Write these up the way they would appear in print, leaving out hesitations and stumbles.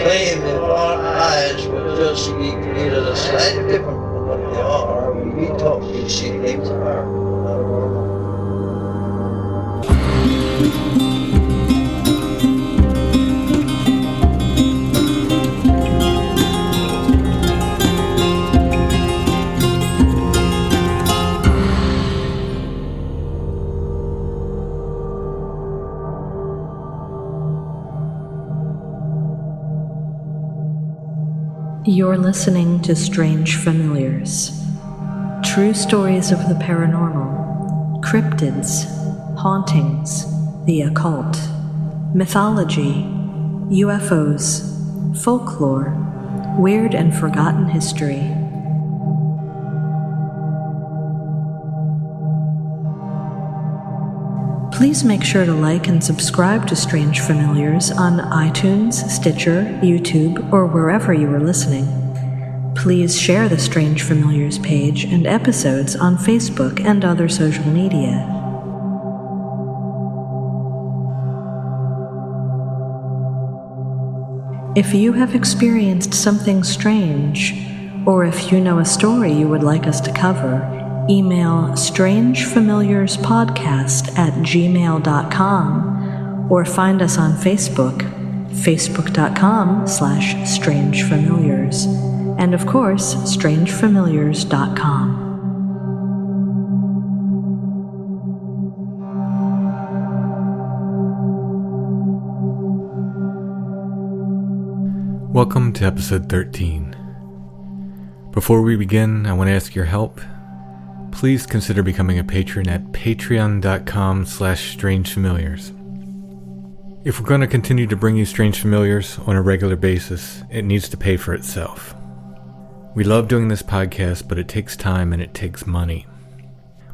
claim that our eyes will just be created a slightly different from what they are. We talk, we see things are not normal. You're listening to Strange Familiars. True stories of the paranormal, cryptids, hauntings, the occult, mythology, UFOs, folklore, weird and forgotten history. Please make sure to like and subscribe to Strange Familiars on iTunes, Stitcher, YouTube, or wherever you are listening. Please share the Strange Familiars page and episodes on Facebook and other social media. If you have experienced something strange, or if you know a story you would like us to cover, email strangefamiliarspodcast@gmail.com or find us on Facebook, facebook.com/strangefamiliars, and of course, strangefamiliars.com. Welcome to episode 13. Before we begin, I want to ask your help. Please consider becoming a patron at patreon.com/strangefamiliars. If we're going to continue to bring you Strange Familiars on a regular basis, it needs to pay for itself. We love doing this podcast, but it takes time and it takes money.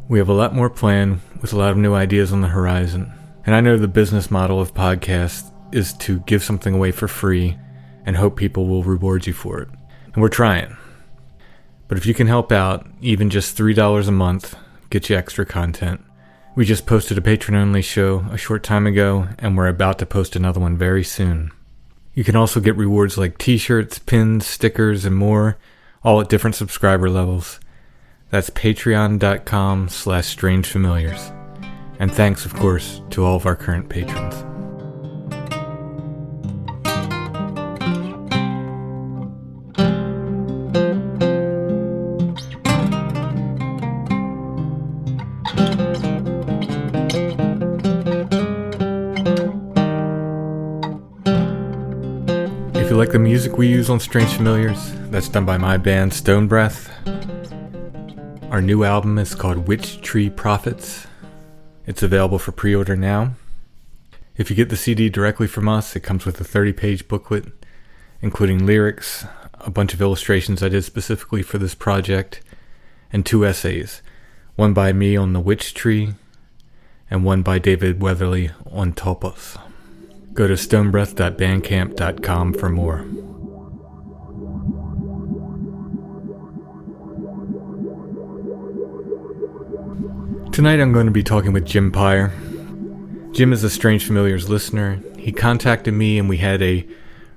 We have a lot more planned with a lot of new ideas on the horizon. And I know the business model of podcasts is to give something away for free and hope people will reward you for it. And we're trying. But if you can help out, even just $3 a month, get you extra content. We just posted a patron-only show a short time ago, and we're about to post another one very soon. You can also get rewards like t-shirts, pins, stickers, and more, all at different subscriber levels. That's patreon.com/strangefamiliars. And thanks, of course, to all of our current patrons. If you like the music we use on Strange Familiars, that's done by my band Stone Breath. Our new album is called Witch Tree Prophets. It's available for pre-order now. If you get the CD directly from us, it comes with a 30-page booklet, including lyrics, a bunch of illustrations I did specifically for this project, and 2 essays, one by me on the witch tree, and one by David Weatherly on topos. Go to stonebreath.bandcamp.com for more. Tonight I'm going to be talking with Jim Pyre. Jim is a Strange Familiars listener. He contacted me and we had a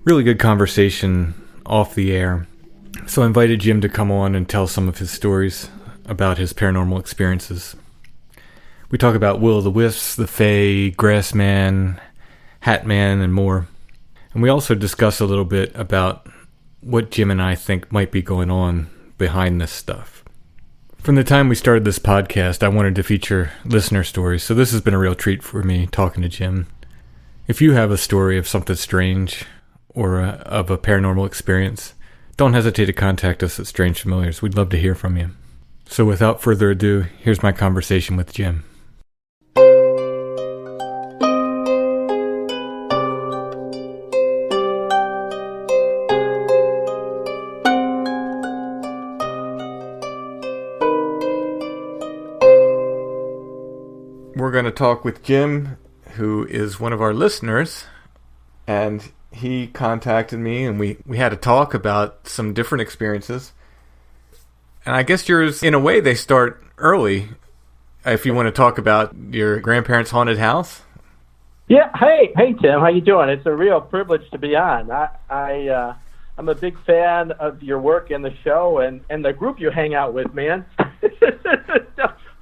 really good conversation off the air. So I invited Jim to come on and tell some of his stories about his paranormal experiences. We talk about will-o-the-wisps, the Fae, Grassman, Hatman, and more. And we also discuss a little bit about what Jim and I think might be going on behind this stuff. From the time we started this podcast, I wanted to feature listener stories, so this has been a real treat for me talking to Jim. If you have a story of something strange or of a paranormal experience, don't hesitate to contact us at Strange Familiars. We'd love to hear from you. So without further ado, here's my conversation with Jim. We're going to talk with Jim, who is one of our listeners, and he contacted me and we had a talk about some different experiences. And I guess yours, in a way, they start early. If you want to talk about your grandparents' haunted house. Yeah. Hey, Tim. How you doing? It's a real privilege to be on. I'm a big fan of your work and the show and the group you hang out with, man.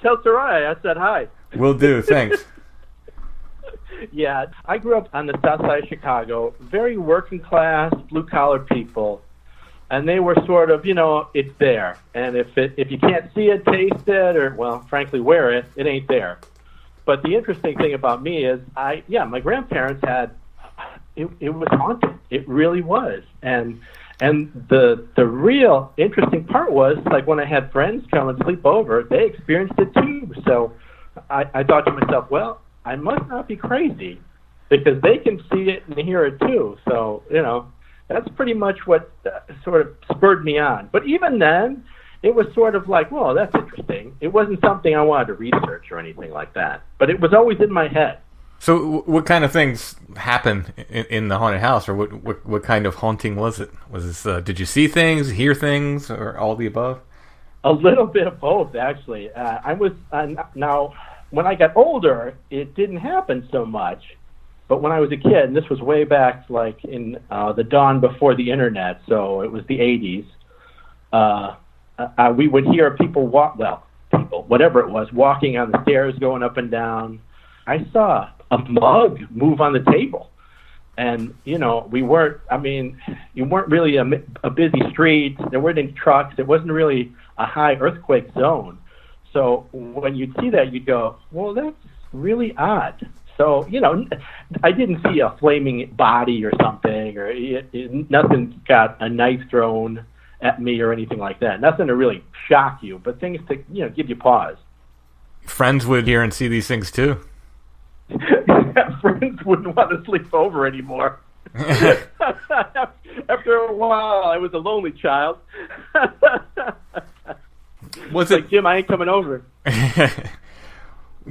Tell Sarai I said hi. Will do. Thanks. Yeah, I grew up on the south side of Chicago, very working class, blue collar people, and they were sort of, it's there, and if you can't see it, taste it, or well, frankly, wear it, it ain't there. But the interesting thing about me is, my grandparents had, it was haunted. It really was, and the real interesting part was, like, when I had friends come and sleep over, they experienced it too. So I thought to myself, well, I must not be crazy, because they can see it and hear it too. So, that's pretty much what sort of spurred me on. But even then, it was sort of like, well, that's interesting. It wasn't something I wanted to research or anything like that. But it was always in my head. So what kind of things happened in the haunted house, or what kind of haunting was it? Was this, did you see things, hear things, or all the above? A little bit of both, actually. Now, when I got older, it didn't happen so much. But when I was a kid, and this was way back, like in the dawn before the internet, so it was the 80s, we would hear people whatever it was, walking on the stairs, going up and down. I saw a mug move on the table. And, you weren't really a busy street. There weren't any trucks. It wasn't really a high earthquake zone. So when you'd see that, you'd go, well, that's really odd. So, I didn't see a flaming body or something, or nothing got a knife thrown at me or anything like that. Nothing to really shock you, but things to, give you pause. Friends would hear and see these things too. Friends wouldn't want to sleep over anymore. After a while, I was a lonely child. Was it like, Jim, I ain't coming over?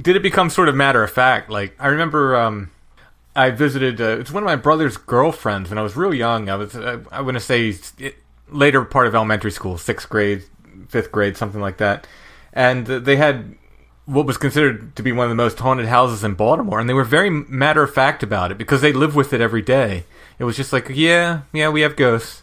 Did it become sort of matter of fact? Like, I remember I visited, it's one of my brother's girlfriends when I was real young. I was, I want to say, later part of elementary school, 6th grade, 5th grade, something like that. And they had what was considered to be one of the most haunted houses in Baltimore, and they were very matter of fact about it because they live with it every day. It was just like, yeah, we have ghosts.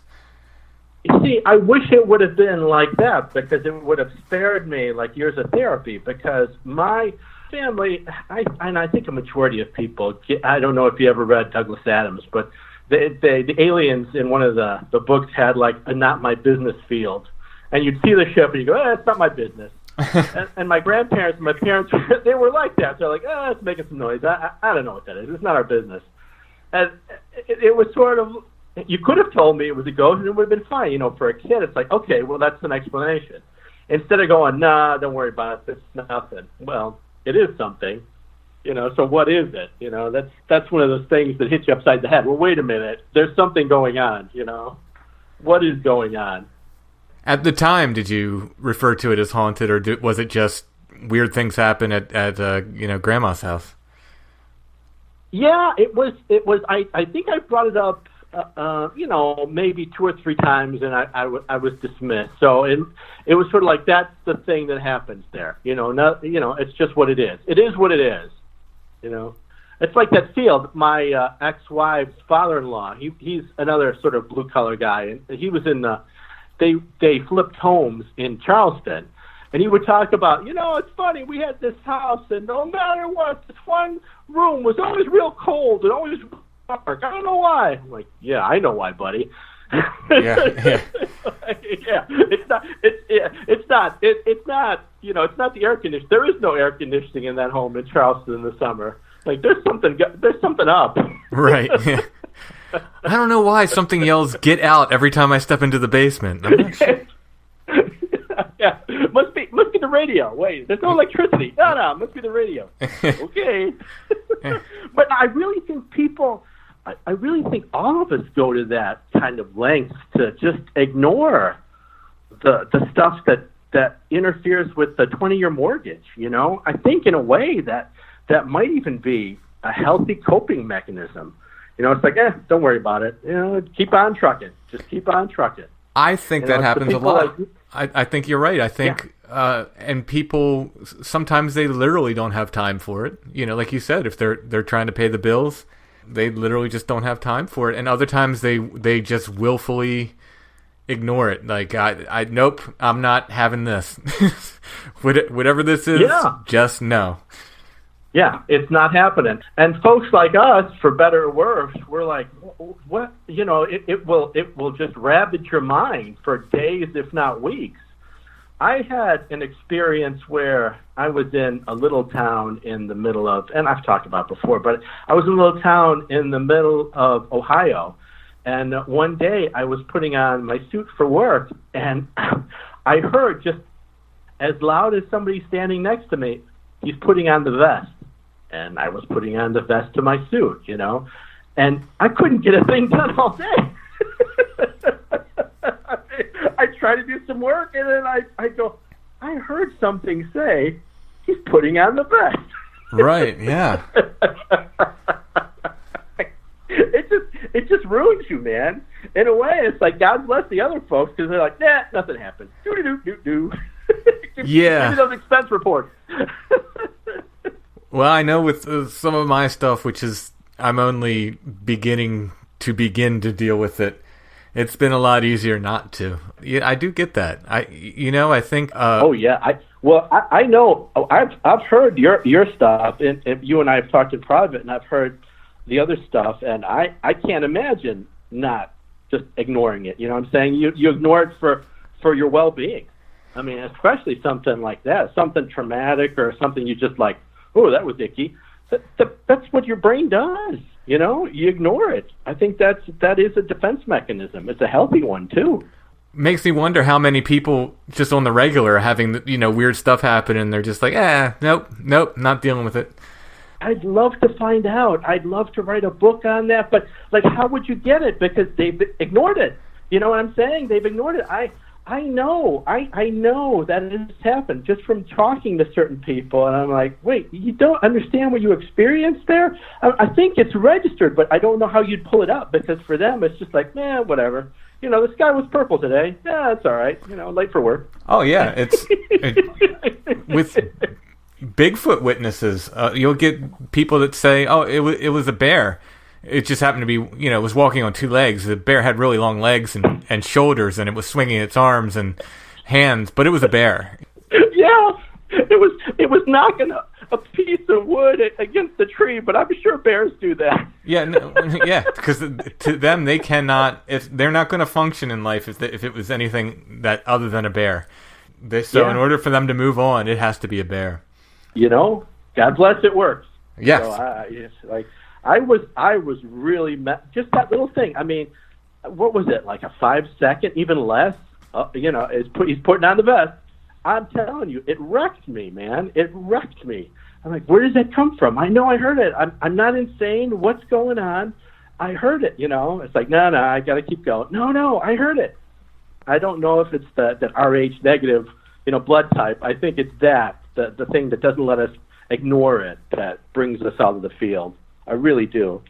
You see, I wish it would have been like that, because it would have spared me like years of therapy, because my family, I think a majority of people, I don't know if you ever read Douglas Adams, but the aliens in one of the books had like a not my business field. And you'd see the ship and you go, it's not my business. and my grandparents and my parents, they were like that. They're like, it's making some noise. I don't know what that is. It's not our business. And it was sort of, you could have told me it was a ghost and it would have been fine. For a kid, it's like, okay, well, that's an explanation. Instead of going, nah, don't worry about it. It's nothing. Well, it is something. So what is it? That's one of those things that hit you upside the head. Well, wait a minute. There's something going on, What is going on? At the time, did you refer to it as haunted, or was it just weird things happen at Grandma's house? Yeah, it was. I think I brought it up, maybe 2 or 3 times, and I was dismissed. So it was sort of like, that's the thing that happens there. It's just what it is. It is what it is. It's like that field. My ex-wife's father-in-law. He's another sort of blue-collar guy, and he was in the. They flipped homes in Charleston, and he would talk about, it's funny, we had this house, and no matter what, this one room was always real cold and always dark. I don't know why. I'm like, yeah, I know why, buddy. Yeah. It's not the air conditioning. There is no air conditioning in that home in Charleston in the summer. Like, there's something up. Right. Yeah. I don't know why something yells "Get out" every time I step into the basement. I'm not sure. Yeah, must be the radio. Wait, there's no electricity. No, must be the radio. Okay. But I really think I really think all of us go to that kind of length to just ignore the stuff that interferes with the 20-year mortgage. I think in a way that might even be a healthy coping mechanism. It's like, don't worry about it. Keep on trucking. Just keep on trucking. I think that happens a lot. I think you're right. I think And people, sometimes they literally don't have time for it. You know, like you said, if they're trying to pay the bills, they literally just don't have time for it. And other times they just willfully ignore it. Like, I nope, I'm not having this. Whatever this is, just no. Yeah, it's not happening. And folks like us, for better or worse, we're like, what? You know, it will just ravage your mind for days, if not weeks. I had an experience where I was in a little town in the middle of, and I've talked about before, but I was in a little town in the middle of Ohio. And one day I was putting on my suit for work, and I heard just as loud as somebody standing next to me, he's putting on the vest. And I was putting on the vest to my suit, you know, and I couldn't get a thing done all day. I try to do some work, and then I go, I heard something say, he's putting on the vest. Right, yeah. It just ruins you, man. In a way, it's like, God bless the other folks, because they're like, nah, nothing happened. Do. Yeah. Give me those expense reports. Well, I know with some of my stuff, which is I'm only begin to deal with it. It's been a lot easier not to. Yeah, I do get that. I think. Oh yeah, I know. I've heard your stuff, and you and I have talked in private, and I've heard the other stuff, and I can't imagine not just ignoring it. You know what I'm saying? You ignore it for your well-being. I mean, especially something like that, something traumatic or something you just like. Oh, that was icky. That's what your brain does. You know, you ignore it. I think that is a defense mechanism. It's a healthy one too. Makes me wonder how many people just on the regular are having, weird stuff happen, and they're just like, nope, not dealing with it. I'd love to find out. I'd love to write a book on that, but like, how would you get it? Because they've ignored it. You know what I'm saying? They've ignored it. I know that it has happened just from talking to certain people, and I'm like, wait, you don't understand what you experienced there? I think it's registered, but I don't know how you'd pull it up, because for them it's just like, whatever. The sky was purple today. Yeah, it's all right. Late for work. Oh yeah, with Bigfoot witnesses, you'll get people that say, oh, it was a bear. It just happened to be, it was walking on two legs. The bear had really long legs and shoulders, and it was swinging its arms and hands, but it was a bear. Yeah, it was knocking a piece of wood against the tree, but I'm sure bears do that. Yeah, because to them, they cannot, they're not going to function in life if it was anything that other than a bear. In order for them to move on, it has to be a bear. God bless, it works. Yes. So it's like, I was really just that little thing. I mean, what was it, like a 5-second, even less? He's putting on the vest. I'm telling you, it wrecked me, man. It wrecked me. I'm like, where does that come from? I know I heard it. I'm not insane. What's going on? I heard it. It's like, no, I got to keep going. No, I heard it. I don't know if it's that Rh negative, blood type. I think it's the thing that doesn't let us ignore it, that brings us out of the field. I really do.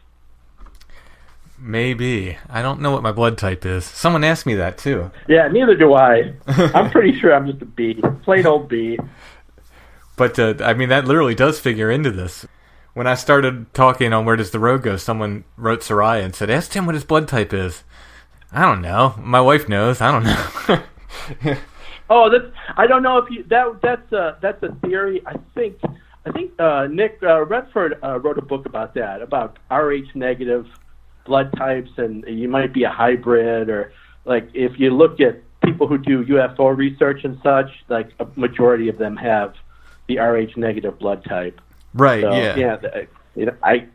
Maybe. I don't know what my blood type is. Someone asked me that, too. Yeah, neither do I. I'm pretty sure I'm just a B. Plain old B. But, that literally does figure into this. When I started talking on Where Does the Road Go, someone wrote Soraya and said, ask Tim what his blood type is. I don't know. My wife knows. I don't know. I don't know if that's a theory. I think Nick Redford wrote a book about that, about Rh negative blood types, and you might be a hybrid, or like if you look at people who do UFO research and such, like a majority of them have the Rh negative blood type. Right. So, yeah.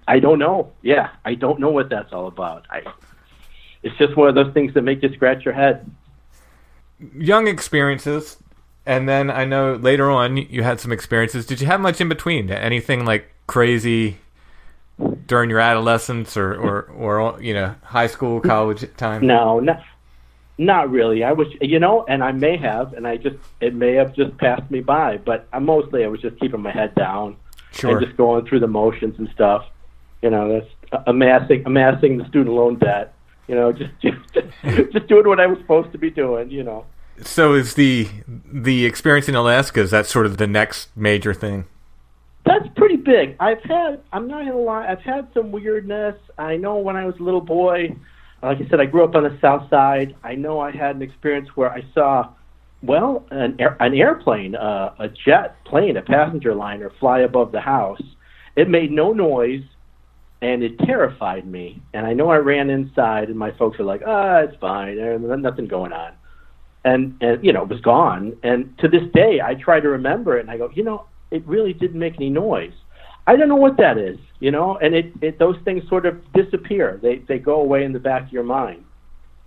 I don't know. Yeah, I don't know what that's all about. It's just one of those things that make you scratch your head. Young experiences. And then I know later on you had some experiences. Did you have much in between? Anything like crazy during your adolescence or high school, college time? No, not really. I was, and I may have, and it may have just passed me by. But I was just keeping my head down, sure, and just going through the motions and stuff. That's amassing the student loan debt. Just doing what I was supposed to be doing. So is the experience in Alaska, is that sort of the next major thing? That's pretty big. I'm not going to lie, I've had some weirdness. I know when I was a little boy, like I said, I grew up on the south side. I know I had an experience where I saw, well, an airplane, a jet plane, a passenger liner fly above the house. It made no noise, and it terrified me. And I know I ran inside, and my folks were like, it's fine. There's nothing going on. And it was gone. And to this day, I try to remember it, and I go, it really didn't make any noise. I don't know what that is, and those things sort of disappear. They go away in the back of your mind.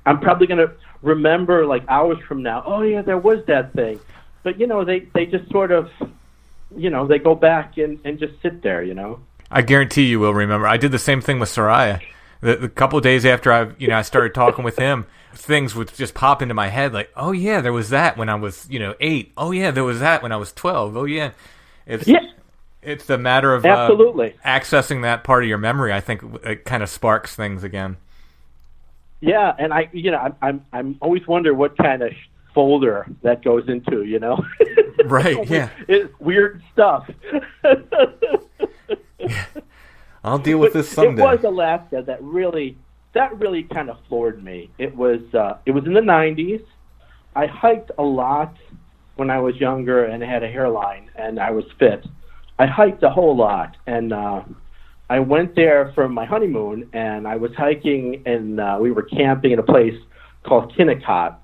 I'm probably going to remember like hours from now, oh yeah, there was that thing. But, they just sort of, they go back and just sit there, I guarantee you will remember. I did the same thing with Soraya. The couple of days after I started talking with him, things would just pop into my head like, oh yeah, there was that when I was 8. Oh yeah, there was that when I was 12. Oh yeah, it's the matter of absolutely accessing that part of your memory. I think it kind of sparks things again. Yeah, and I'm always wonder what kind of folder that goes into. Right? Yeah, it's weird stuff. Yeah. I'll deal with this someday. It was Alaska that really kind of floored me. It was in the 90s. I hiked a lot when I was younger and had a hairline and I was fit. I hiked a whole lot, and I went there for my honeymoon, and I was hiking, and we were camping in a place called Kinnecott,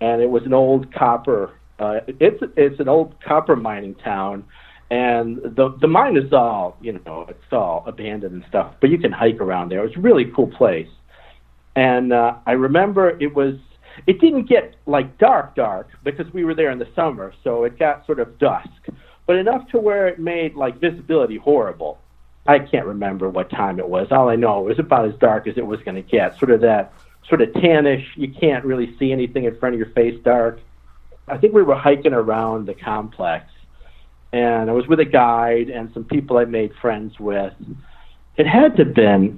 and it was an old copper. It's an old copper mining town. And the mine is all, it's all abandoned and stuff, but you can hike around there. It's a really cool place. And I remember it didn't get like dark because we were there in the summer, so it got sort of dusk, but enough to where it made like visibility horrible. I can't remember what time it was. All I know, it was about as dark as it was going to get, sort of tannish. You can't really see anything in front of your face dark. I think we were hiking around the complex. And I was with a guide and some people I made friends with. It had to have been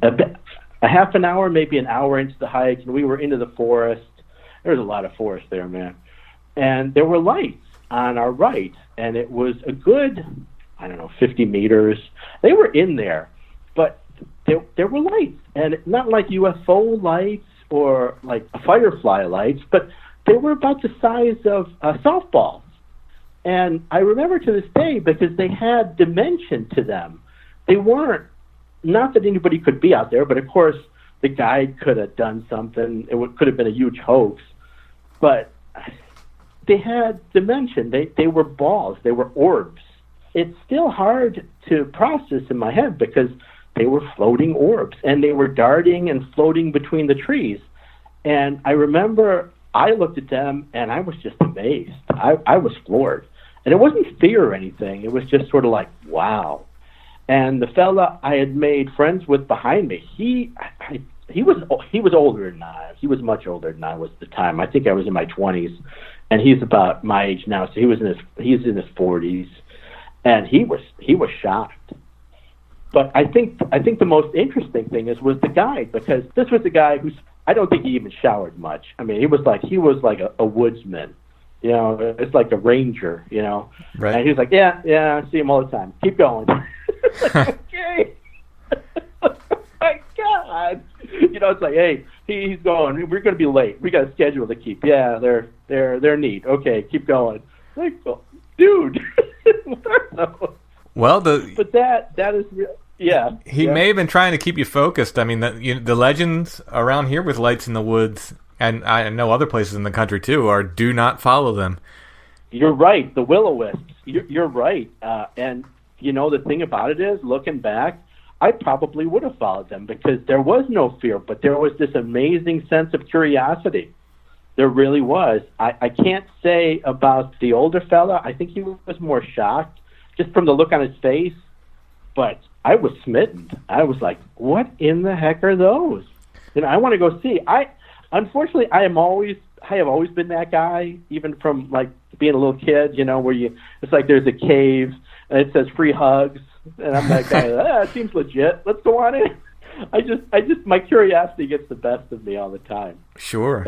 a half an hour, maybe an hour into the hike, and we were into the forest. There was a lot of forest there, man. And there were lights on our right, and it was a good, 50 meters. They were in there, but there were lights, and not like UFO lights or like firefly lights, but they were about the size of softballs. And I remember to this day because they had dimension to them. They weren't, not that anybody could be out there, but of course the guide could have done something. It could have been a huge hoax. But they had dimension. They were balls. They were orbs. It's still hard to process in my head because they were floating orbs, and they were darting and floating between the trees. And I remember I looked at them, and I was just amazed. I was floored. And it wasn't fear or anything. It was just sort of like, wow. And the fella I had made friends with behind me, he was older than I. He was much older than I was at the time. I think I was in my 20s, and he's about my age now. So he's in his 40s, and he was shocked. But I think the most interesting thing was the guide, because this was a guy I don't think he even showered much. I mean, he was like a woodsman. It's like a ranger, Right. And he's like, yeah, I see him all the time. Keep going. Okay. My God. It's like, hey, he's going. We're going to be late. We got a schedule to keep. Yeah, they're neat. Okay, keep going. Like, dude. Well, but that is real. Yeah. He may have been trying to keep you focused. I mean, the legends around here with lights in the woods, and I know other places in the country too, are do not follow them. You're right. The will-o-wisps. You're right. And the thing about it is, looking back, I probably would have followed them because there was no fear, but there was this amazing sense of curiosity. There really was. I can't say about the older fella. I think he was more shocked just from the look on his face, but I was smitten. I was like, what in the heck are those? I want to go see. Unfortunately, I have always been that guy, even from like being a little kid, where it's like there's a cave and it says free hugs, and I'm that guy. It seems legit. Let's go on in. My curiosity gets the best of me all the time. Sure.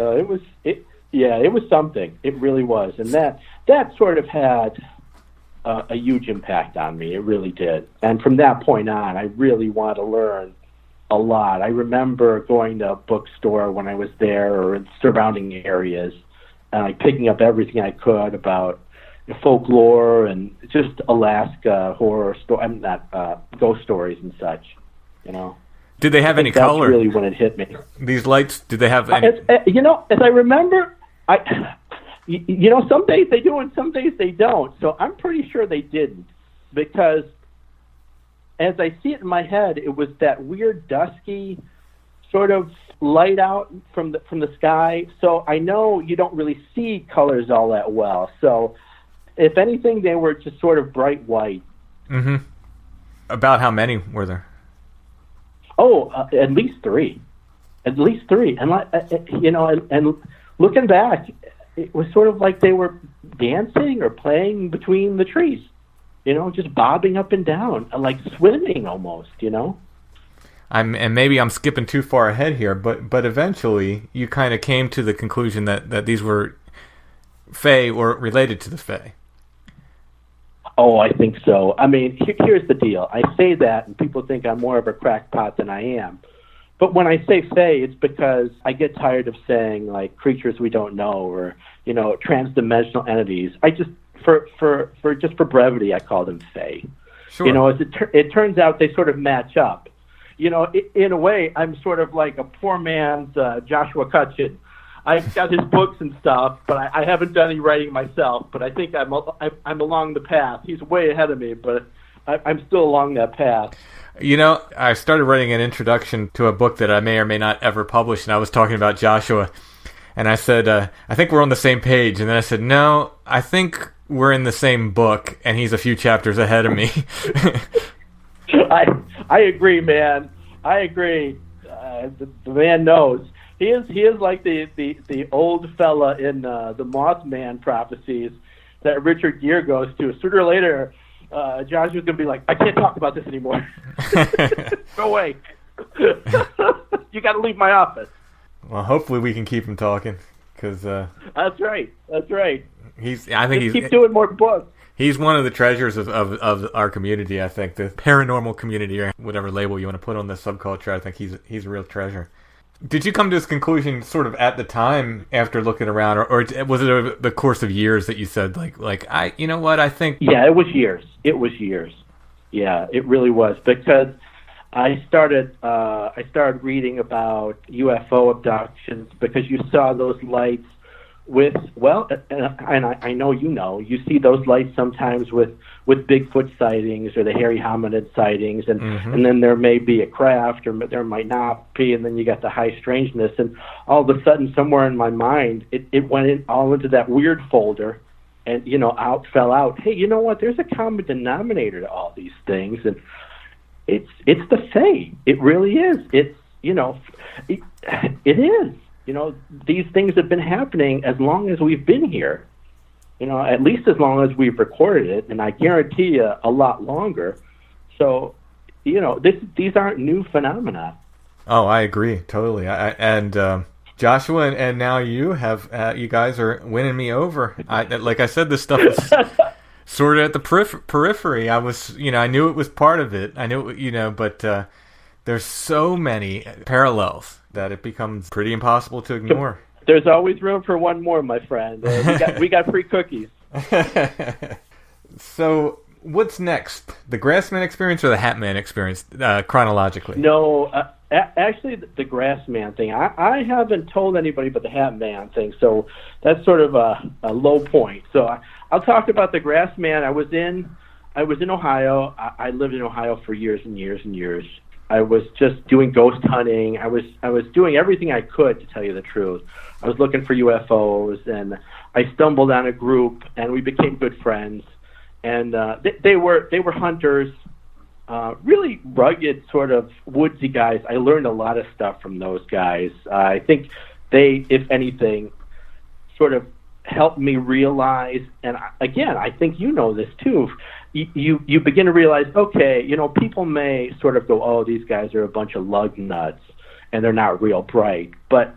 Yeah, it was something. It really was. And that sort of had a huge impact on me. It really did. And from that point on, I really wanted to learn a lot. I remember going to a bookstore when I was there or in surrounding areas and like picking up everything I could about folklore and just Alaska horror ghost stories and such, you know. Did they have any color? That's really when it hit me. These lights, did they have any? As I remember, some days they do and some days they don't. So I'm pretty sure they didn't, because as I see it in my head, it was that weird dusky sort of light out from the sky. So I know you don't really see colors all that well. So if anything, they were just sort of bright white. Mm-hmm. About how many were there? Oh, at least three. And and looking back, it was sort of like they were dancing or playing between the trees, just bobbing up and down, like swimming almost, And maybe I'm skipping too far ahead here, but eventually you kind of came to the conclusion that these were Fae or related to the Fae. Oh, I think so. I mean, here's the deal. I say that, and people think I'm more of a crackpot than I am. But when I say Fae, it's because I get tired of saying, like, creatures we don't know or, transdimensional entities. I just, for brevity, I call them Fae. Sure. As it turns out, they sort of match up. In a way, I'm sort of like a poor man's Joshua Cutchin. I've got his books and stuff, but I haven't done any writing myself. But I think I'm along the path. He's way ahead of me, but I'm still along that path. I started writing an introduction to a book that I may or may not ever publish, and I was talking about Joshua, and I said, I think we're on the same page. And then I said, no, I think we're in the same book, and he's a few chapters ahead of me. I agree, man. I agree. The man knows. He is like the old fella in the Mothman prophecies that Richard Gere goes to. Sooner or later, Joshua's going to be like, I can't talk about this anymore. Go away. You got to leave my office. Well, hopefully we can keep him talking, because that's right. I think he's keep doing more books. He's one of the treasures of our community. I think the paranormal community, or whatever label you want to put on this subculture. I think he's a real treasure. Did you come to this conclusion sort of at the time after looking around, or was it over the course of years that you said like I think? Yeah, it was years. Yeah, it really was, because I started reading about UFO abductions, because you saw those lights and I know you see those lights sometimes with Bigfoot sightings or the hairy hominid sightings, and and then there may be a craft or there might not be, and then you got the high strangeness, and all of a sudden somewhere in my mind it went all into that weird folder, and fell out. Hey, you know what? There's a common denominator to all these things, and it's the Fae. It really is. It is. These things have been happening as long as we've been here, at least as long as we've recorded it, and I guarantee you a lot longer. So, these aren't new phenomena. Oh, I agree totally. And Joshua and now you guys are winning me over. Like I said, this stuff is sort of at the periphery. I knew it was part of it. I knew it, but there's so many parallels that it becomes pretty impossible to ignore. There's always room for one more, my friend. We got free cookies. So, what's next? The Grassman experience or the Hatman experience, chronologically? No, actually, the Grassman thing. I haven't told anybody but the Hatman thing, so that's sort of a low point. So I'll talk about the Grassman. I was in Ohio. I lived in Ohio for years and years and years. I was just doing ghost hunting. I was doing everything I could, to tell you the truth. I was looking for UFOs, and I stumbled on a group, and we became good friends. And they were hunters, really rugged, sort of woodsy guys. I learned a lot of stuff from those guys. I think they, if anything, sort of helped me realize, and again, I think you know this too, you begin to realize, okay, people may sort of go, oh, these guys are a bunch of lug nuts and they're not real bright. But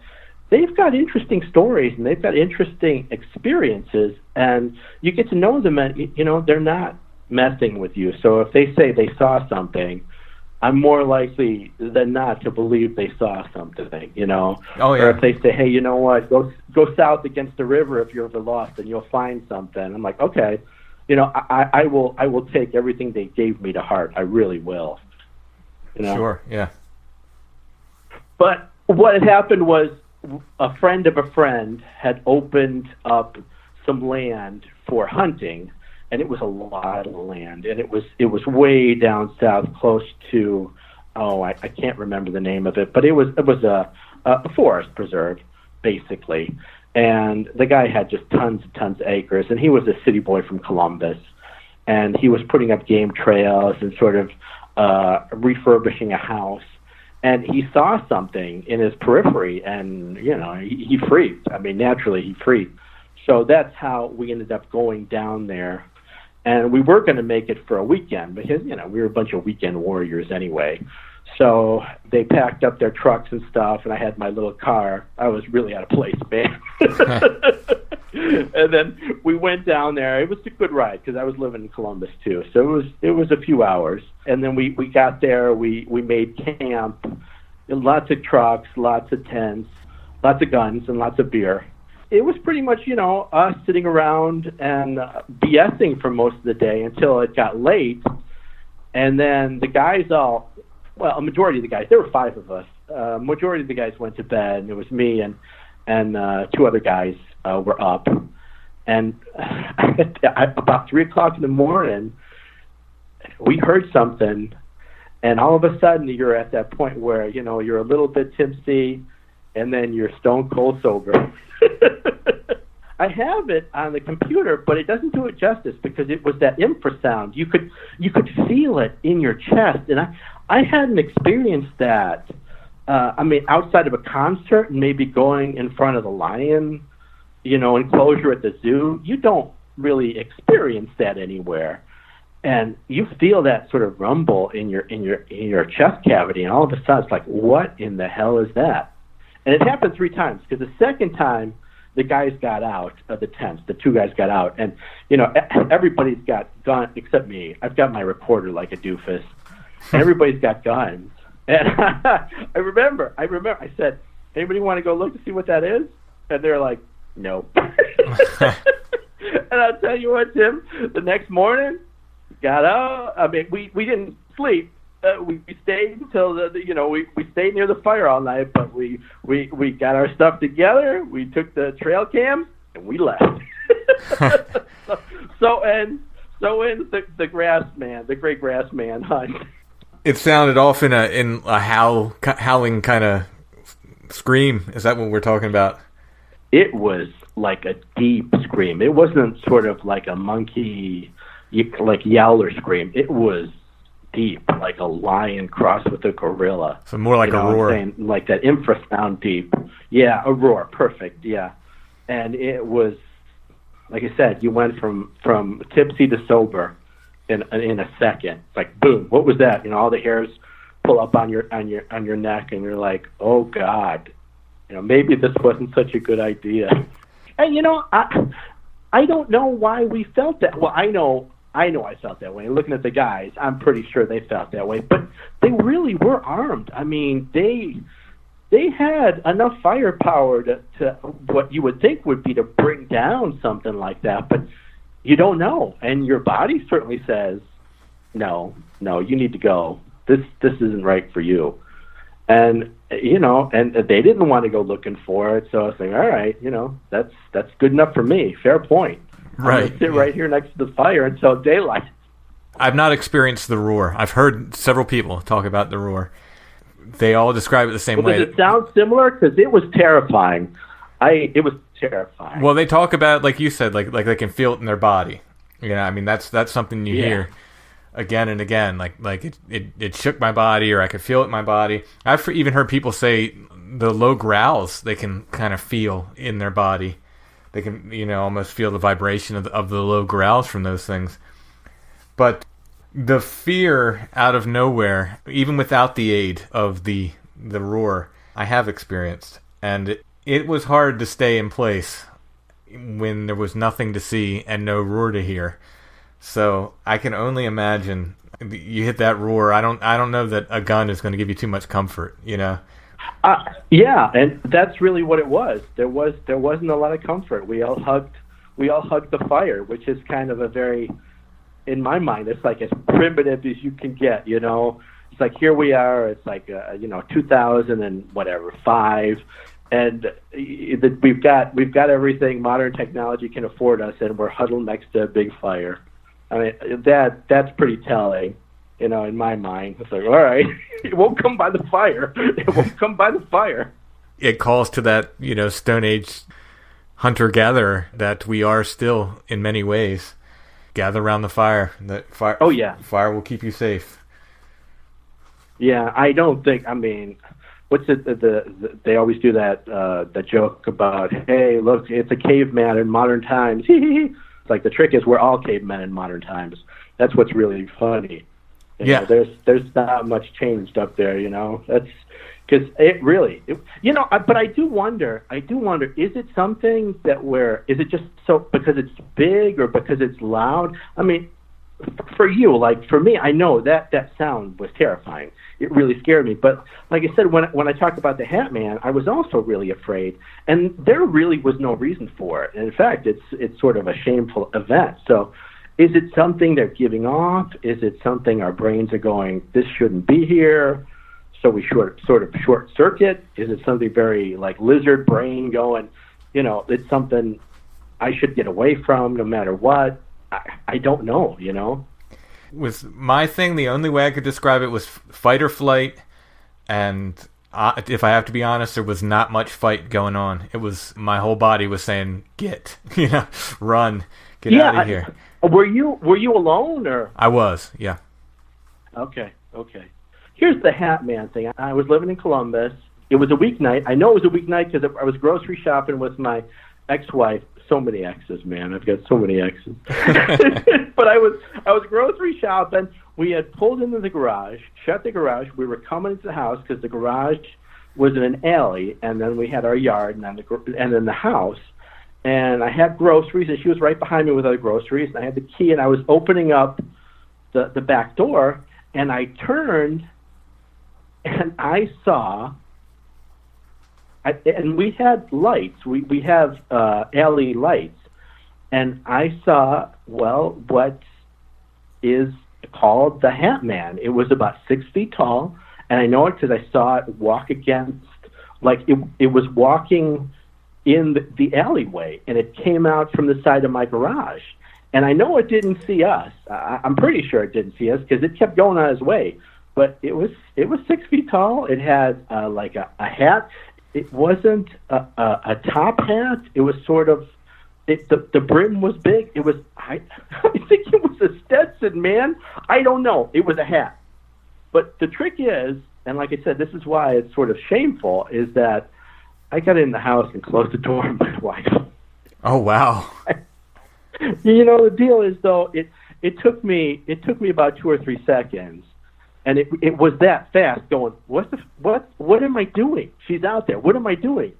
they've got interesting stories and they've got interesting experiences, and you get to know them, and they're not messing with you. So if they say they saw something, I'm more likely than not to believe they saw something, Oh, yeah. Or if they say, hey, you know what, go south against the river if you're ever lost and you'll find something. I'm like, okay, I will take everything they gave me to heart. I really will. Sure, yeah. But what had happened was a friend of a friend had opened up some land for hunting, and it was a lot of land, and it was way down south, close to, I can't remember the name of it, but it was a forest preserve, basically. And the guy had just tons of acres, and he was a city boy from Columbus, and he was putting up game trails and sort of refurbishing a house. And he saw something in his periphery, and he freaked. I mean, naturally he freaked. So that's how we ended up going down there. And we were going to make it for a weekend because, we were a bunch of weekend warriors anyway. So they packed up their trucks and stuff, and I had my little car. I was really out of place, man. And then we went down there. It was a good ride because I was living in Columbus too. So it was a few hours. And then we got there. We made camp. Lots of trucks, lots of tents, lots of guns, and lots of beer. It was pretty much, us sitting around and BSing for most of the day until it got late. And then the guys a majority of the guys, there were 5 of us. Majority of the guys went to bed, and it was me and 2 other guys were up. And about 3 o'clock in the morning, we heard something, and all of a sudden you're at that point where, you're a little bit tipsy, and then you're stone cold sober. I have it on the computer, but it doesn't do it justice because it was that infrasound. You could feel it in your chest, and I hadn't experienced that. Outside of a concert and maybe going in front of the lion, enclosure at the zoo, you don't really experience that anywhere, and you feel that sort of rumble in your chest cavity, and all of a sudden it's like, what in the hell is that? And it happened 3 times because the second time the guys got out of the tents, the 2 guys got out, and everybody's got guns except me. I've got my recorder like a doofus, and everybody's got guns. And I remember I said, anybody want to go look to see what that is? And they're like, no. And I'll tell you what, Tim, the next morning, got out. We didn't sleep. We stayed until we stayed near the fire all night, but we got our stuff together. We took the trail cams and we left. so ends the Grassman, the great Grassman hunt. It sounded off in a howling kind of scream. Is that what we're talking about? It was like a deep scream. It wasn't sort of like a monkey, like yowler scream. It was deep, like a lion crossed with a gorilla. So more like a roar. Saying, like that infrasound deep. Yeah, a roar. Perfect, yeah. And it was, like I said, you went from tipsy to sober in a second. Like, boom, what was that? All the hairs pull up on your neck, and you're like, oh, God. Maybe this wasn't such a good idea. And, I don't know why we felt that. Well, I know I felt that way. Looking at the guys, I'm pretty sure they felt that way. But they really were armed. They had enough firepower to what you would think would be to bring down something like that. But you don't know. And your body certainly says, no, you need to go. This isn't right for you. And, and they didn't want to go looking for it. So I was like, all right, that's good enough for me. Fair point. Right. I'm going to sit right here next to the fire until daylight. I've not experienced the roar. I've heard several people talk about the roar. They all describe it the same way. Does it sound similar? Because it was terrifying. It was terrifying. Well, they talk about, like you said, like they can feel it in their body. That's something you hear again and again. Like it shook my body, or I could feel it in my body. I've even heard people say the low growls they can kind of feel in their body. They can, almost feel the vibration of the low growls from those things. But the fear out of nowhere, even without the aid of the roar, I have experienced. And it was hard to stay in place when there was nothing to see and no roar to hear. So I can only imagine you hit that roar. I don't know that a gun is going to give you too much comfort, you know. Yeah, and that's really what it was. There wasn't a lot of comfort. We all hugged the fire, which is kind of a very, in my mind, it's like as primitive as you can get, you know. It's like here we are. It's like 2005, and we've got everything modern technology can afford us, and we're huddled next to a big fire. I mean, that's pretty telling, you know, in my mind. It's like, all right, it won't come by the fire. It won't come by the fire. It calls to that, you know, Stone Age hunter-gatherer that we are still in many ways. Gather around the fire. That fire. Oh yeah, fire will keep you safe. Yeah, I don't think. I mean, what's it? They always do that joke about, hey, look, it's a caveman in modern times. It's like the trick is we're all cavemen in modern times. That's what's really funny. You know, there's not much changed up there. You know, that's because but I do wonder. Is it something that is it just so because it's big or because it's loud? I mean, for you, like for me, I know that sound was terrifying. It really scared me. But like I said, when I talked about the Hatman, I was also really afraid, and there really was no reason for it. And in fact, it's sort of a shameful event. So, is it something they're giving off? Is it something our brains are going, this shouldn't be here? So we short circuit? Is it something very like lizard brain going, you know, it's something I should get away from no matter what? I don't know, you know. With my thing, the only way I could describe it was fight or flight, and if I have to be honest, there was not much fight going on. It was my whole body was saying, "Get, you know, run, get out of here." Were you alone or? I was, yeah. Okay. Here's the Hatman thing. I was living in Columbus. It was a weeknight. I know it was a weeknight because I was grocery shopping with my ex-wife. So many exes, man. I've got so many exes. But I was grocery shopping. We had pulled into the garage, shut the garage. We were coming into the house because the garage was in an alley, and then we had our yard, and then the house. And I had groceries, and she was right behind me with other groceries. And I had the key, and I was opening up the back door, and I turned, and I saw. And we had lights. We have alley lights, and I saw what is called the Hatman. It was about 6 feet tall, and I know it because I saw it walk against, like it was walking in the alleyway, and it came out from the side of my garage. And I know it didn't see us. I'm pretty sure it didn't see us because it kept going on its way. But it was 6 feet tall. It had like a hat. It wasn't a top hat. It was sort of, the brim was big. It was, I think it was a Stetson, man. I don't know. It was a hat. But the trick is, and like I said, this is why it's sort of shameful, is that I got in the house and closed the door on my wife. Oh, wow. You know, the deal is, though, it took me about 2 or 3 seconds. And it was that fast going, what am I doing? She's out there. What am I doing?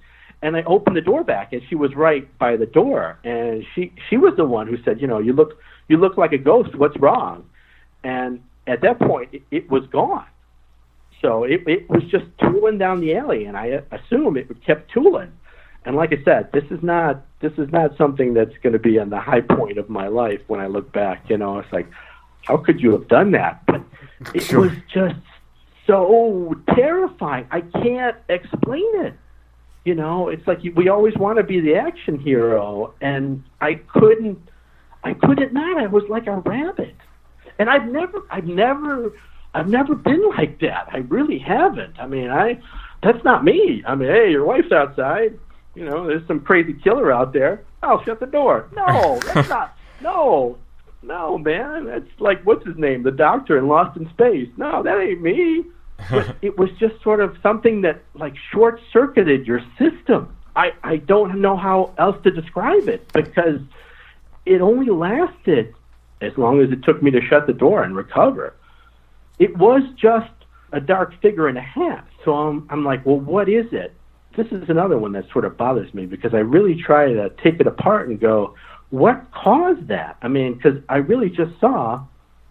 And I opened the door back, and she was right by the door. And she was the one who said, you know, you look like a ghost. What's wrong? And at that point, it was gone. So it was just tooling down the alley, and I assume it kept tooling. And like I said, this is not something that's going to be on the high point of my life when I look back. You know, it's like, how could you have done that? But it was just so terrifying. I can't explain it. You know, it's like we always want to be the action hero, and I couldn't not. I was like a rabbit. And I've never been like that. I really haven't. I mean, that's not me. I mean, hey, your wife's outside. You know, there's some crazy killer out there. I'll shut the door. No, that's not. No, man. That's like, what's his name? The doctor in Lost in Space. No, that ain't me. But it was just sort of something that, like, short-circuited your system. I don't know how else to describe it, because it only lasted as long as it took me to shut the door and recover. It was just a dark figure in a hat. So I'm like, well, what is it? this is another one that sort of bothers me because I really try to take it apart and go, what caused that? I mean, because I really just saw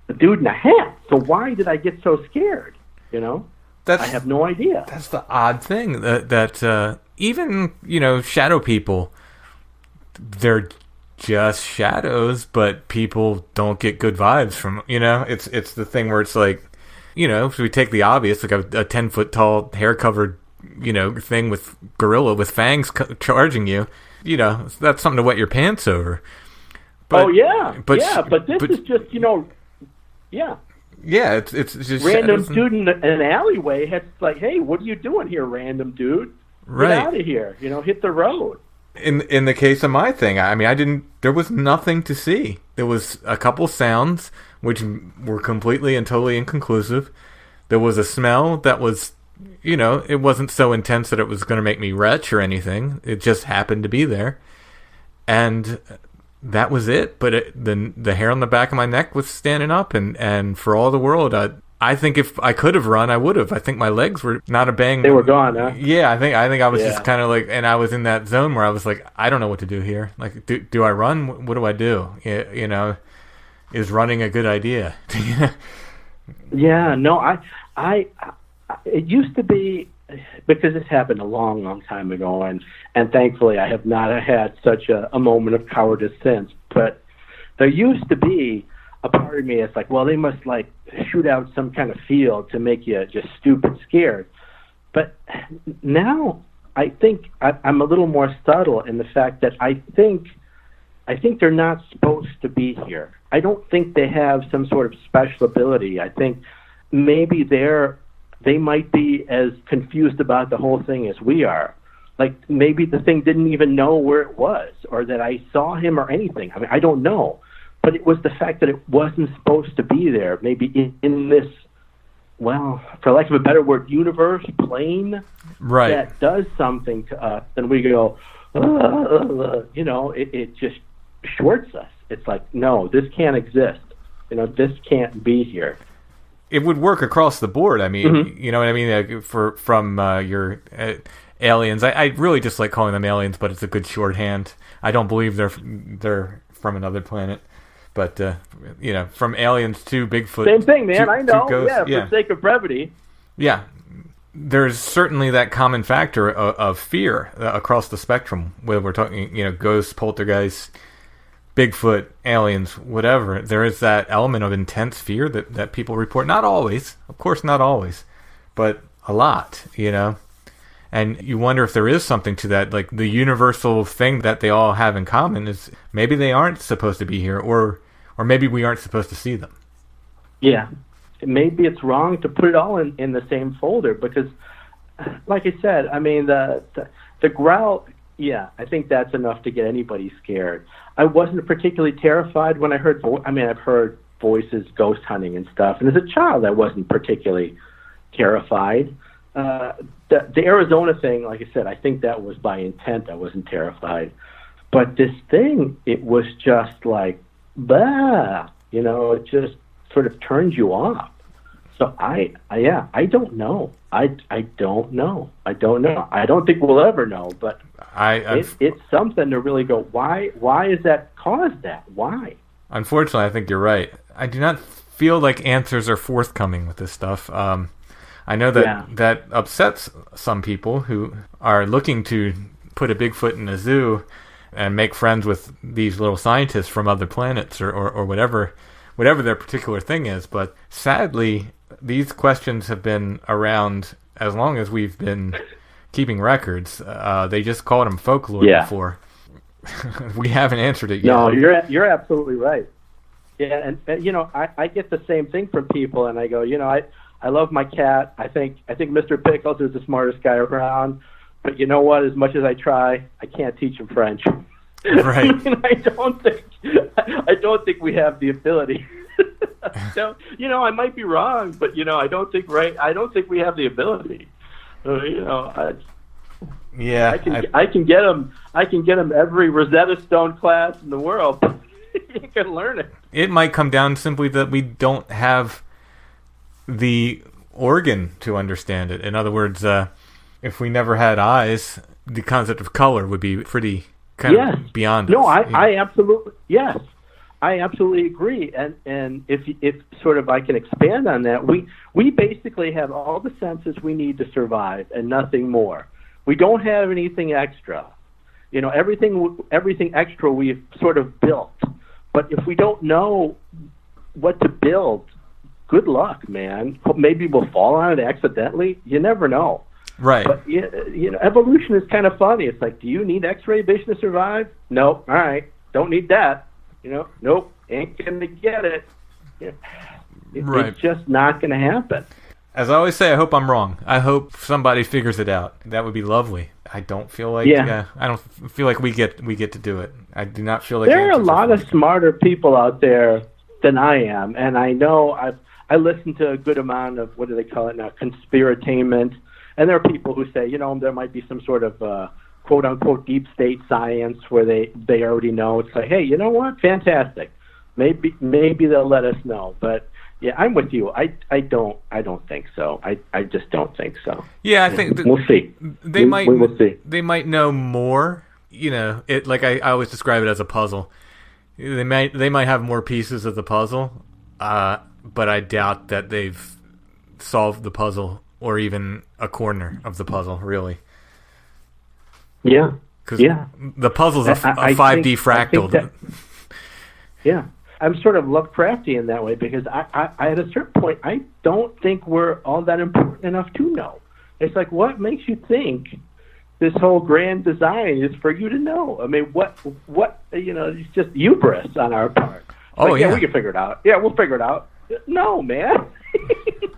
a dude in a hat. So why did I get so scared? I have no idea. That's the odd thing that even, shadow people, they're just shadows, but people don't get good vibes from, it's the thing where it's like, if we take the obvious, like a 10-foot tall, hair-covered, thing with gorilla with fangs charging you, that's something to wet your pants over. But, but this is just, yeah. Yeah, it's just random dude in an alleyway. It's like, hey, what are you doing here, random dude? Get out of here. Hit the road. In the case of my thing, I mean, there was nothing to see. There was a couple sounds which were completely and totally inconclusive. There was a smell that was, it wasn't so intense that it was going to make me retch or anything. It just happened to be there. And that was it. But the hair on the back of my neck was standing up, and for all the world, I think if I could have run, I would have. I think my legs were not a bang. They were gone, huh? Yeah, I think I was just kind of like, and I was in that zone where I was like, I don't know what to do here. Like, do I run? What do I do? Is running a good idea? Yeah, no, I it used to be, because this happened a long, long time ago, and thankfully I have not had such a moment of cowardice since. But there used to be a part of me that's like, well, they must like shoot out some kind of field to make you just stupid scared. But now I think I'm a little more subtle in the fact that I think they're not supposed to be here. I don't think they have some sort of special ability. I think maybe they might be as confused about the whole thing as we are. Like maybe the thing didn't even know where it was, or that I saw him or anything. I mean, I don't know. But it was the fact that it wasn't supposed to be there. Maybe in this, well, for lack of a better word, universe, plane, that does something to us. And we go, it just shorts us. It's like, no, this can't exist. This can't be here. It would work across the board. I mean, you know what I mean? Like from your aliens. I really just like calling them aliens, but it's a good shorthand. I don't believe they're from another planet. But, from aliens to Bigfoot. Same thing, man. I know. Ghosts, for the sake of brevity. Yeah. There's certainly that common factor of fear across the spectrum, whether we're talking, ghosts, poltergeists, Bigfoot, aliens, whatever. There is that element of intense fear that people report. Not always. Of course, not always. But a lot, And you wonder if there is something to that, like the universal thing that they all have in common is maybe they aren't supposed to be here, or maybe we aren't supposed to see them. Yeah, maybe it's wrong to put it all in the same folder because, like I said, I mean the growl. Yeah, I think that's enough to get anybody scared. I wasn't particularly terrified when I heard. I've heard voices, ghost hunting and stuff, and as a child, I wasn't particularly terrified. The Arizona thing, like I said, I think that was by intent. I wasn't terrified. But this thing, it was just like, bah, it just sort of turns you off. So I don't know. I don't know. I don't think we'll ever know, but it's something to really go, why is that caused that? Why? Unfortunately, I think you're right. I do not feel like answers are forthcoming with this stuff. I know that upsets some people who are looking to put a Bigfoot in a zoo and make friends with these little scientists from other planets or whatever their particular thing is. But sadly, these questions have been around as long as we've been keeping records. They just called them folklore before. We haven't answered it yet. No, you're absolutely right. Yeah, and I get the same thing from people, and I go, I love my cat. I think Mr. Pickles is the smartest guy around. But you know what? As much as I try, I can't teach him French. Right. I don't think we have the ability. So, I might be wrong, but I don't think we have the ability. Yeah. I can get him. I can get him every Rosetta Stone class in the world. He can learn it. It might come down simply that we don't have the organ to understand it. In other words, if we never had eyes, the concept of color would be pretty kind of beyond us. No, I absolutely, yes. I absolutely agree. And if sort of I can expand on that, we basically have all the senses we need to survive and nothing more. We don't have anything extra. You know, everything extra we've sort of built. But if we don't know what to build, good luck, man. Maybe we'll fall on it accidentally. You never know. Right. But, you know, evolution is kind of funny. It's like, do you need X-ray vision to survive? No. All right. Don't need that. You know, nope. Ain't going to get it. Right. It's just not going to happen. As I always say, I hope I'm wrong. I hope somebody figures it out. That would be lovely. I don't feel like I don't feel like we get to do it. I do not feel like there are a lot of smarter people out there than I am, and I know I listen to a good amount of, what do they call it now, conspiratainment, and there are people who say, you know, there might be some sort of quote unquote deep state science where they already know. It's like, hey, you know what? Fantastic. Maybe they'll let us know, but. Yeah, I'm with you. I don't think so. I just don't think so. Yeah, I think we'll see. They might. We will see. They might know more. You know, it like I always describe it as a puzzle. They might have more pieces of the puzzle, but I doubt that they've solved the puzzle or even a corner of the puzzle. Really. Yeah. Because the puzzle's a 5D fractal. Yeah. I'm sort of Lovecraftian in that way because I at a certain point, I don't think we're all that important enough to know. It's like, what makes you think this whole grand design is for you to know? I mean, what you know, it's just hubris on our part. Oh, like, we can figure it out. Yeah, we'll figure it out. No, man.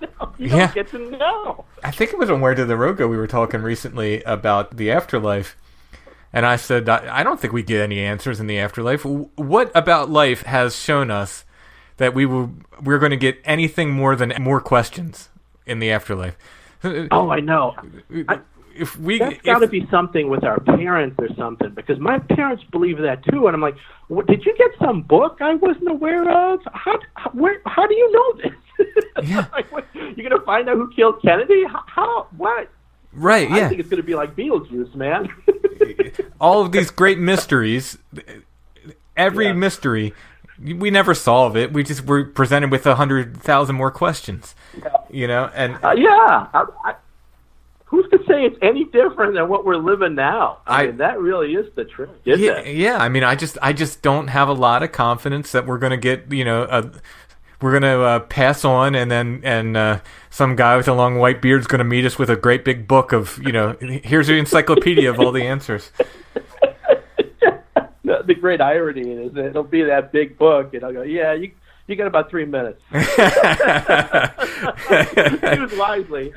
No, you don't get to know. I think it was on Where Did the Road Go we were talking recently about the afterlife. And I said, I don't think we get any answers in the afterlife. What about life has shown us that we're going to get anything more than more questions in the afterlife? Oh, I know. That's got to be something with our parents or something, because my parents believe that too. And I'm like, did you get some book I wasn't aware of? How do you know this? Yeah. Like, you're going to find out who killed Kennedy? How? What? Right, yeah. I think it's going to be like Beetlejuice, man. All of these great mysteries, every mystery, we never solve it. We're presented with 100,000 more questions, you know? And who's to say it's any different than what we're living now? I mean, that really is the truth, isn't it? Yeah, I mean, I just don't have a lot of confidence that we're going to get, you know, we're going to pass on, and then some guy with a long white beard is going to meet us with a great big book of, you know, here's your encyclopedia of all the answers. The great irony is that it'll be that big book, and I'll go, yeah, you got about 3 minutes. Choose wisely.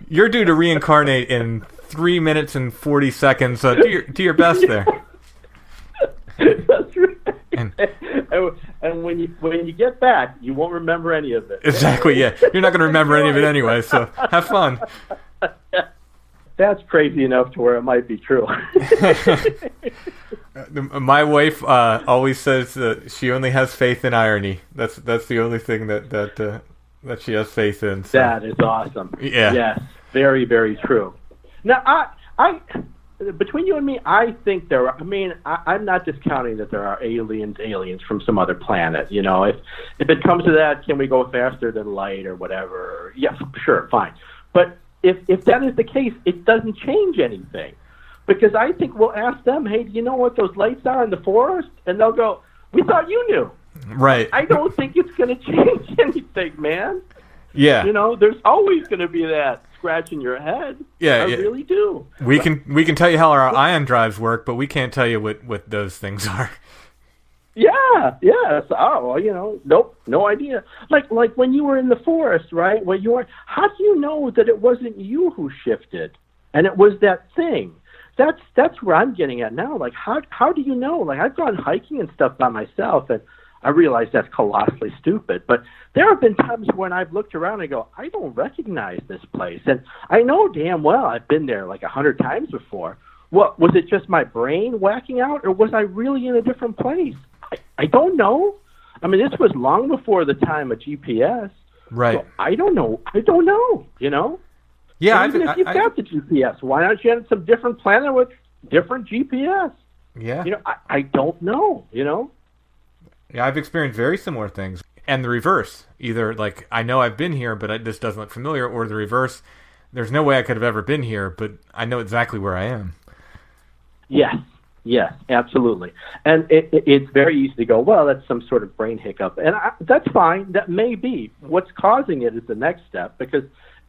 You're due to reincarnate in 3 minutes and 40 seconds, so do your best there. That's right. And when you get back, you won't remember any of it. Exactly, yeah. You're not going to remember any of it anyway, so have fun. That's crazy enough to where it might be true. My wife always says that she only has faith in irony. That's the only thing that she has faith in. So. That is awesome. Yeah. Yes, very, very true. Now, I between you and me, I think there are. I mean, I'm not discounting that there are aliens from some other planet. You know, if it comes to that, can we go faster than light or whatever? Yeah, sure, fine. But if that is the case, it doesn't change anything, because I think we'll ask them, hey, do you know what those lights are in the forest? And they'll go, we thought you knew. Right. I don't think it's going to change anything, man. Yeah. You know, there's always going to be that scratching your head. Yeah, I really do. We can tell you how our ion drives work, but we can't tell you what those things are. Yeah. Oh, well, you know, nope, no idea. Like when you were in the forest, right? How do you know that it wasn't you who shifted, and it was that thing? That's where I'm getting at now. Like, how do you know? Like, I've gone hiking and stuff by myself, and I realize that's colossally stupid, but there have been times when I've looked around and go, I don't recognize this place. And I know damn well I've been there like 100 times before. What, was it just my brain whacking out, or was I really in a different place? I don't know. I mean, this was long before the time of GPS. Right. So I don't know, you know? Yeah, And even if you've got the GPS, why not you have some different planet with different GPS? Yeah. I don't know, Yeah, I've experienced very similar things. And the reverse. Either, like, I know I've been here, but this doesn't look familiar, or the reverse, there's no way I could have ever been here, but I know exactly where I am. Yes, absolutely. And it's very easy to go, well, that's some sort of brain hiccup. And that's fine. That may be. What's causing it is the next step, because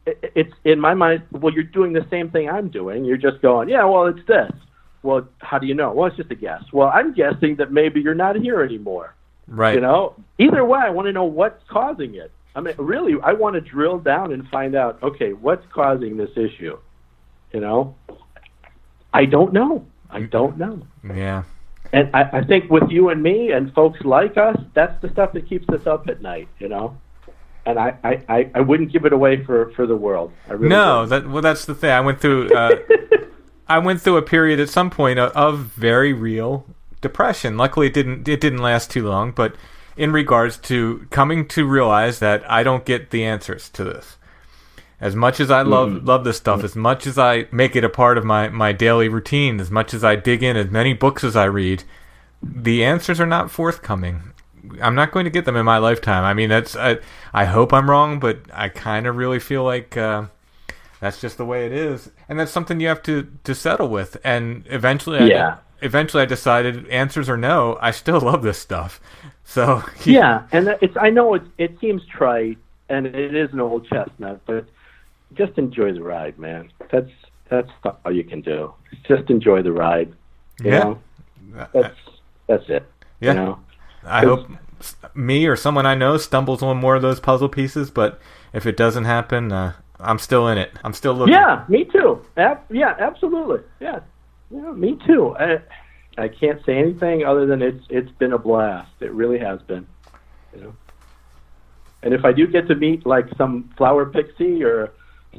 it's, in my mind, well, you're doing the same thing I'm doing. You're just going, yeah, well, it's this. Well, how do you know? Well, it's just a guess. Well, I'm guessing that maybe you're not here anymore. Right. Either way, I want to know what's causing it. I mean, really, I want to drill down and find out, okay, what's causing this issue? I don't know. Yeah. And I think with you and me and folks like us, that's the stuff that keeps us up at night, And I wouldn't give it away for the world. I really wouldn't. That's the thing. I went through a period at some point of very real depression. Luckily, it didn't last too long. But in regards to coming to realize that I don't get the answers to this. As much as I love this stuff, as much as I make it a part of my daily routine, as much as I dig in, as many books as I read, the answers are not forthcoming. I'm not going to get them in my lifetime. I mean, I hope I'm wrong, but I kind of really feel like that's just the way it is, and that's something you have to settle with. And eventually, I decided, answers or no, I still love this stuff. So yeah, and I know it seems trite, and it is an old chestnut, but just enjoy the ride, man. That's all you can do. Just enjoy the ride. You know? That's it. Yeah. I hope me or someone I know stumbles on more of those puzzle pieces, but if it doesn't happen, I'm still in it. I'm still looking. Yeah, me too. Yeah, absolutely. Yeah, me too. I can't say anything other than it's been a blast. It really has been. And if I do get to meet like some flower pixie or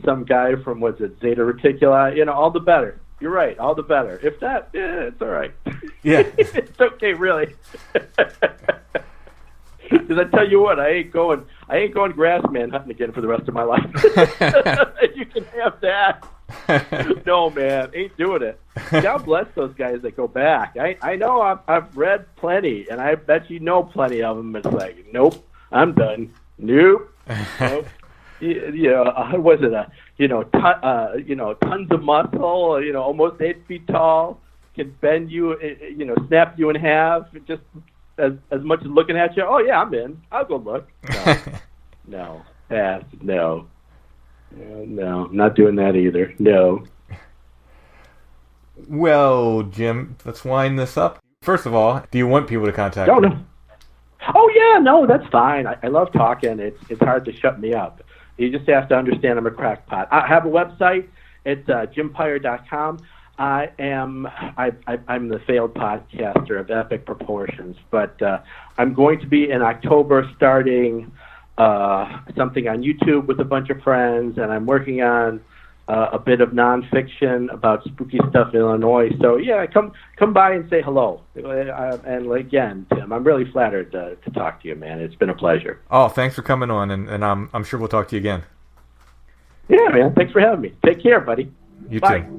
some guy from Zeta Reticuli, all the better. You're right, all the better. If that, it's all right. Yeah, it's okay, really. Because I tell you what, I ain't going Grassman hunting again for the rest of my life. You can have that. No, man, ain't doing it. God bless those guys that go back. I know I've read plenty, and I bet you know plenty of them. It's like, nope, I'm done. Nope. Was it tons of muscle, almost 8 feet tall, can bend you, snap you in half, just as much as looking at you. Oh yeah, I'm in. I'll go look. No, pass. No, not doing that either. No. Well, Jim, let's wind this up. First of all, do you want people to contact you? No. Oh yeah, no, that's fine. I love talking. It's hard to shut me up. You just have to understand I'm a crackpot. I have a website. It's jimpyre.com. I'm the failed podcaster of epic proportions, but I'm going to be in October starting something on YouTube with a bunch of friends, and I'm working on a bit of nonfiction about spooky stuff in Illinois. So yeah, come by and say hello. And again, Tim, I'm really flattered to talk to you, man. It's been a pleasure. Oh, thanks for coming on, and I'm sure we'll talk to you again. Yeah, man. Thanks for having me. Take care, buddy. You Bye. too.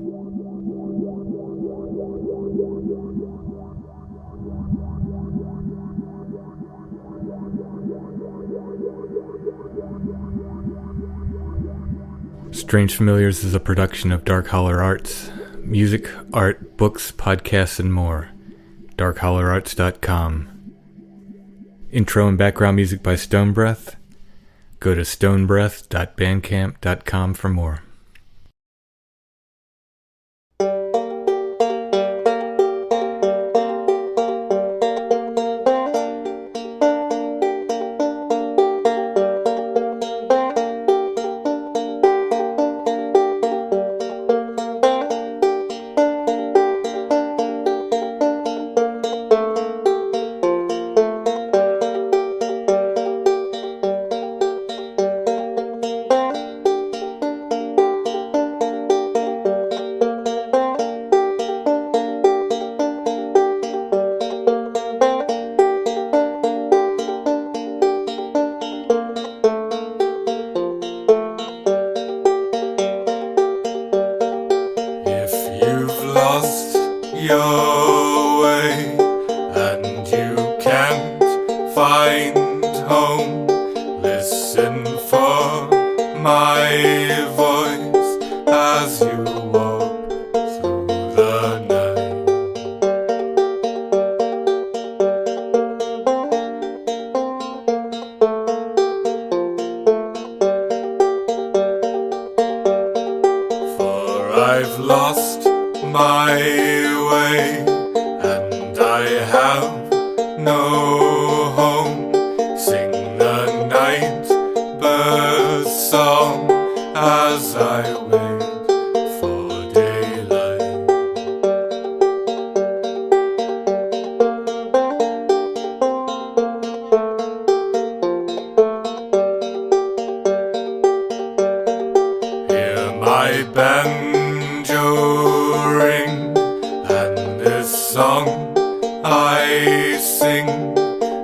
Strange Familiars is a production of Dark Holler Arts. Music, art, books, podcasts, and more. darkhollerarts.com. Intro and background music by Stonebreath. Go to stonebreath.bandcamp.com for more. my voice as you walk through the night. For I've lost my way and I have no home. Sing the night bird's song as I wait for daylight. Hear my banjo ring, and this song I sing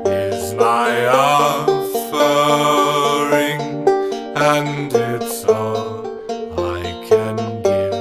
is my offering, and it's all I can give.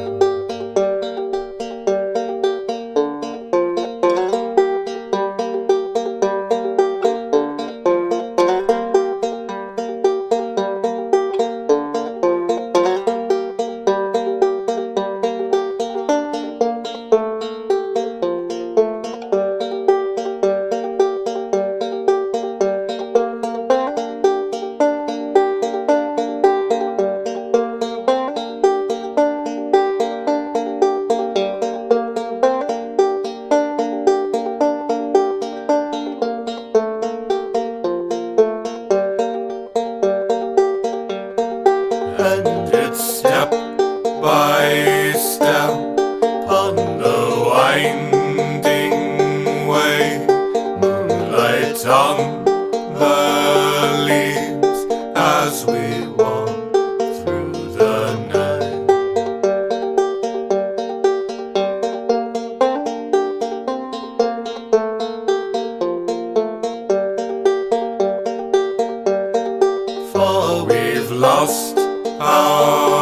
And it's step by step on the winding way, moonlight on the leaves as we walk through the night. For we've lost our